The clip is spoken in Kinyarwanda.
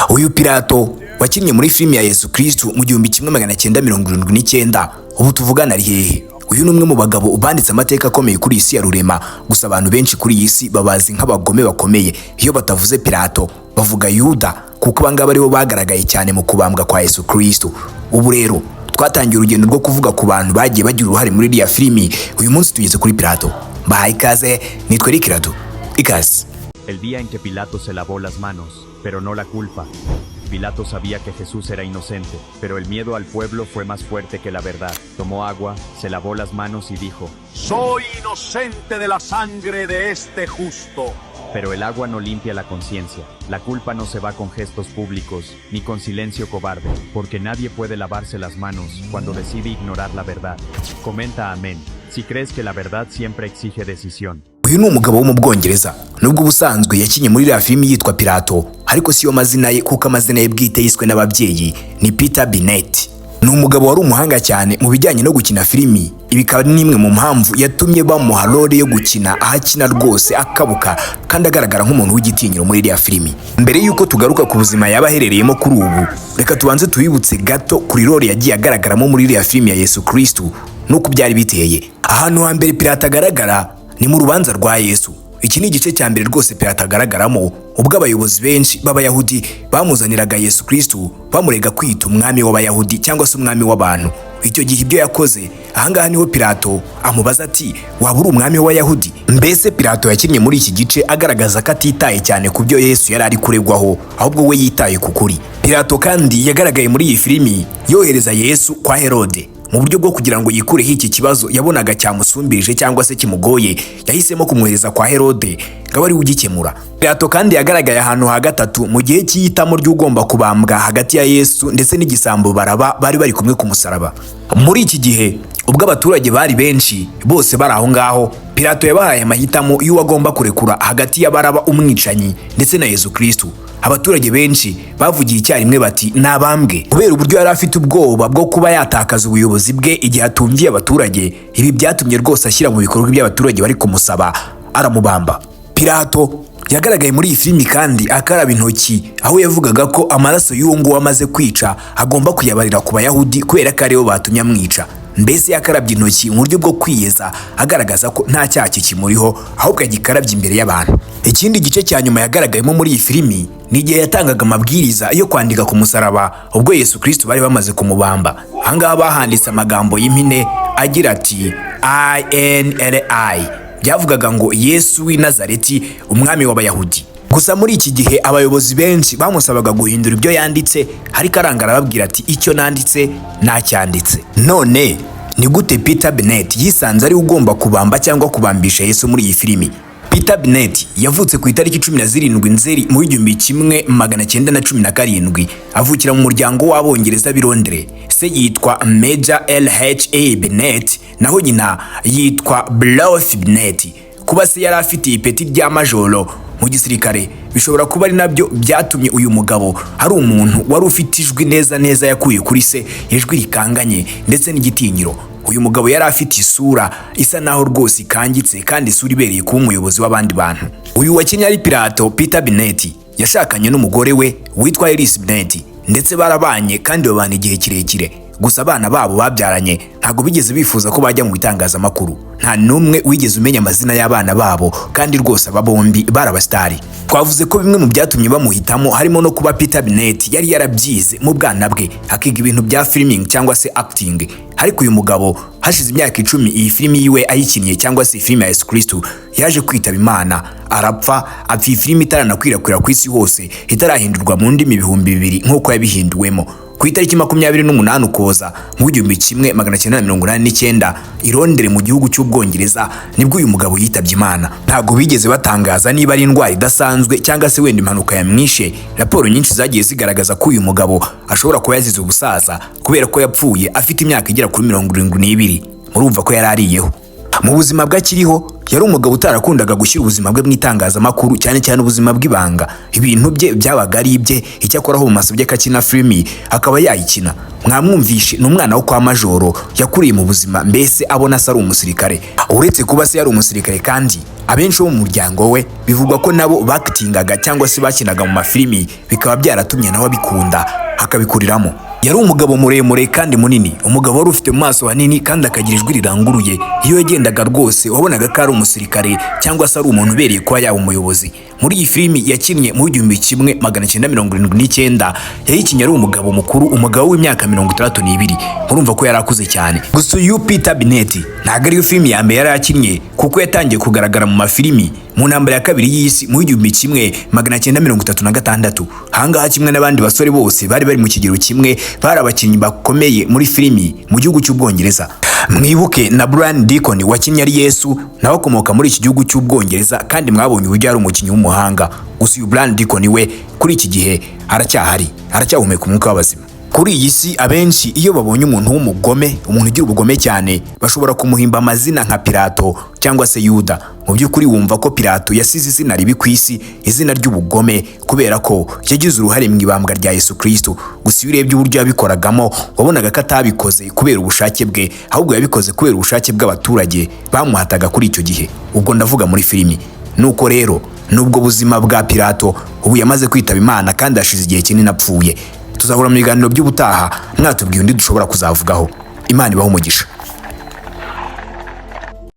Uyu Pilato wakinnye muri filimi ya Yesu Kristo mu 1979 ubu tuvugana ari hehe? Uyu ni umwe mu bagabo banditse amateka akomeye kuri isi ya rurema, gusa abantu benshi kuri iyi si babazi nk'abagome bakomeye. Iyo batavuze Pilato bavuga Yuda, kuko abangaba aribo bagaragaye cyane mu kubambwa kwa Yesu Kristo. Ubu rero twatangiye urugendo rwo kuvuga ku bantu bagiye bagira uruhare muri iriya filimi. Uyu munsi tugeze kuri Pilato. Bahaye ikaze, nitwe Rikirado. Ikaze. El día en que Pilato se lavó las manos, pero no la culpa. Pilato sabía que Jesús era inocente, pero el miedo al pueblo fue más fuerte que la verdad. Tomó agua, se lavó las manos y dijo: soy inocente de la sangre de este justo. Pero el agua no limpia la conciencia. La culpa no se va con gestos públicos, ni con silencio cobarde, porque nadie puede lavarse las manos cuando decide ignorar la verdad. Comenta amén, si crees que la verdad siempre exige decisión. Uyu ni umugabo wo mu Bwongereza, nubwo ubusanzwe yakinye muri iriya filimi yitwa Pilato, ariko siyo mazina ye kuko amazina ye bwite yiswe n'ababyeyi ni Peter Bennett. Ni umugabo wari umuhanga cyane mu bijyanye no gukina filimi. Ibi bikaba n'imwe mu mpamvu yatumye bamuha role yo gukina ahakina rwose akabuka kandi agaragara nk'umuntu w'igitinyiro muri iriya filimi. Mbere yuko tugaruka ku buzima yaba aherereyemo kuri ubu, reka tubanze tuyibutse gato kuri role yagiye agaragaramo muri iriya filimi ya Yesu Kristo nuko byari biteye. Ahantu hambere Pilato agaragara ni mu rubanza rwa Yesu. Iki ni igice cya mbere rwose Pilato agaragaramo, ubwo abayobozi benshi b'Abayahudi bamuzaniraga Yesu Kristo bamurega kwita umwami w'Abayahudi cyangwa se umwami w'abantu. Icyo gihe ibyo yakoze, ahangaha niho Pilato amubaza ati waba uri umwami w'Abayahudi? Mbese Pilato yakinnye muri iki gice agaragaza ko atitaye cyane ku byo Yesu yari ari kuregwaho, ahubwo we yitaye ku kuri. Pilato kandi yagaragaye muri iyi filimi yohereza Yesu kwa Herode. Mu buryo bwo kugira ngo yikureho iki kibazo yabonaga cyamusumbirije cyangwa se kimugoye, yahisemo kumwohereza kwa Herode ngo ari ugikemura. Pilato kandi yagaragaye ahantu ha gatatu mu gihe cy'itamo ry'ugomba kubambwa hagati ya Yesu ndetse n'igisambo Baraba bari bari kumwe ku musaraba. Muri iki gihe ubwo abaturage bari benshi bose bari aho ngaho, Pilato yabahaye amahitamo y'uwagomba kurekura hagati ya Baraba umwicanyi ndetse na Yesu Kristo. Abaturage benshi bavugiye icyarimwe bati nabambwe, kubera uburyo yari afite ubwoba bwo kuba yatakaza ubuyobozi bwe igihe atumviye abaturage. Ibi byatumye rwose ashyira mu bikorwa by'abaturage bari kumusaba, aramubamba. Pilato yagaragaye muri iyi filimi kandi akaraba intoki, aho yavugaga ko amaraso y'uwo nguwo amaze kwica agomba kuyabarira ku Bayahudi kubera ko aribo batumye amwica. Mbese yakarabye intoki mu buryo bwo kwiyeza, agaragaza ko nta cyaha kimuriho ahubwo agikarabye imbere y'abantu. Ikindi gice cya nyuma yagaragayemo muri iyi filimi ni igihe yatangaga amabwiriza yo kwandika ku musaraba ubwo Yesu Kristo bari bamaze kumubamba. Ahangaha bahanditse amagambo y'impine agira ati INLI, byavugaga ngo Yesu w'i Nazareti, umwami w'Abayahudi. Gusa muri iki gihe abayobozi benshi bamusabaga guhindura ibyo yanditse, ariko arangara ababwira ati icyo nanditse nacyanditse. None ni gute Peter Bennett yisanze ari ugomba kubamba cyangwa kubambisha Yesu muri iyi filimi? Peter Bennett yavutse ku itariki 17 Nzeri mu 1917, avukira mu muryango w'Abongereza b'i Londres. Se yitwa Major LHA Bennett, naho nyina yitwa Blythe Bennett. Kuba se yari afite ipeti rya majoro mu gisirikare bishobora kuba ari nabyo byatumye uyu mugabo ari umuntu wari ufite ijwi neza yakuye kuri se, ijwi rikanganye ndetse n'igitinyiro. Uyu mugabo yari afite isura isa naho rwose ikangitse kandi isura ibereye kuba umuyobozi w'abandi bantu. Uyu wakinnye ari Pilato, Peter Bennett, yashakanye n'umugore we witwa Elise Bennett ndetse barabanye kandi babana igihe kirekire. Gusa abana babo babyaranye ntago bigeze bifuza ko bajya mu bitangazamakuru. Nta numwe wigeze umenya amazina y'abana babo kandi rwose aba bombi barabastari. Twavuze ko bimwe mu byatumye bamuhitamo harimo no kuba Peter Bennett yari yarabyize mu bwana bwe akiga ibintu bya filming cyangwa se acting. Ariko uyu mugabo hashize imyaka 10 iyi filimi yiwe ayikiniye cyangwa se filimi ya Yesu Kristo yaje kwitaba Imana, arapfa. Apfa iyi filimi itaranakwirakwira ku isi hose, itarahindurwa mu ndimi 2000 nk'uko yabihinduwemo. Ku itariki 28 Ukuboza mu 1989 i Londres mu gihugu cy'Ubwongereza nibwo uyu mugabo yitabye Imana. Ntago bigeze batangaza niba ari indwara idasanzwe cyangwa se wenda impanuka yamwishe. Raporo nyinshi zagiye zigaragaza ko uyu mugabo ashobora kuba yazize ubusaza kubera ko yapfuye afite imyaka igera kuri 72. Murumva ko yari ariyeho. Mu buzima bwe akiriho yari umugabo utarakundaga gushyira ubuzima bwe mu itangazamakuru, cyane cyane ubuzima bw'ibanga. Ibintu bye byabaga ari ibye, icyakoraho mu maso bye akakina filimi akaba yayikina. Mwamwumvishe ni umwana wo kwa majoro, yakuriye mu buzima mbese abona se ari umusirikare. Uretse kuba se yari umusirikare kandi abenshi bo mu muryango we bivugwa ko nabo bakitingaga cyangwa se bakinaga mu mafilimi, bikaba byaratumye nawe abikunda akabikuriramo. Yari umugabo muremure kandi munini, umugabo wari ufite mu maso hanini kandi akagira ijwi riranguruye. Iyo yagendaga rwose wabonaga ko ari umusirikare cyangwa se ari umuntu ubereye kuba yaba umuyobozi. Muri iyi filimi yakinnye mu 1979 yayikinnye ari umugabo mukuru, umugabo w'imyaka 62. Murumva ko yari akuze cyane. Gusa uyu Peter Binet ntabwo ariyo filimi ya mbere yari yakinnye, kuko yatangiye kugaragara mu mafilimi mu ntambara ya kabiri y'isi mu 1936. Ahangaha kimwe n'abandi basore bose bari mu kigero kimwe, bari abakinnyi bakomeye muri filimi mu gihugu cy'Ubwongereza. Mwibuke na Brian Deacon wakinnye ari Yesu, nawe akomoka muri iki gihugu cy'Ubwongereza, kandi mwabonye uburyo ari umukinnyi w'umuhanga. Gusa uyu Brian Deacon we kuri iki gihe aracyahumeka umwuka w'abazima. Kuri iyi si abenshi iyo babonye umuntu w'umugome, umuntu ugira ubugome cyane, bashobora kumuhimba amazina nka Pilato cyangwa se Yuda. Mu by'ukuri wumva ko Pilato yasize izina ribi ku isi, izina ry'ubugome, kubera ko yagize uruhare mu ibambwa rya Yesu Kristo. Gusa iyo urebye uburyo yabikoragamo wabonaga ko atabikoze kubera ubushake bwe, ahubwo yabikoze kubera ubushake bw'abaturage bamuhataga kuri icyo gihe. Ubwo ndavuga muri filimi. Nuko rero nubwo buzima bwa Pilato ubu yamaze kwitaba Imana kandi ashize igihe kinini apfuye, tuzahura mu biganiro by'ubutaha mwatubwiye undi dushobora kuzavugaho. Imana ibahe umugisha.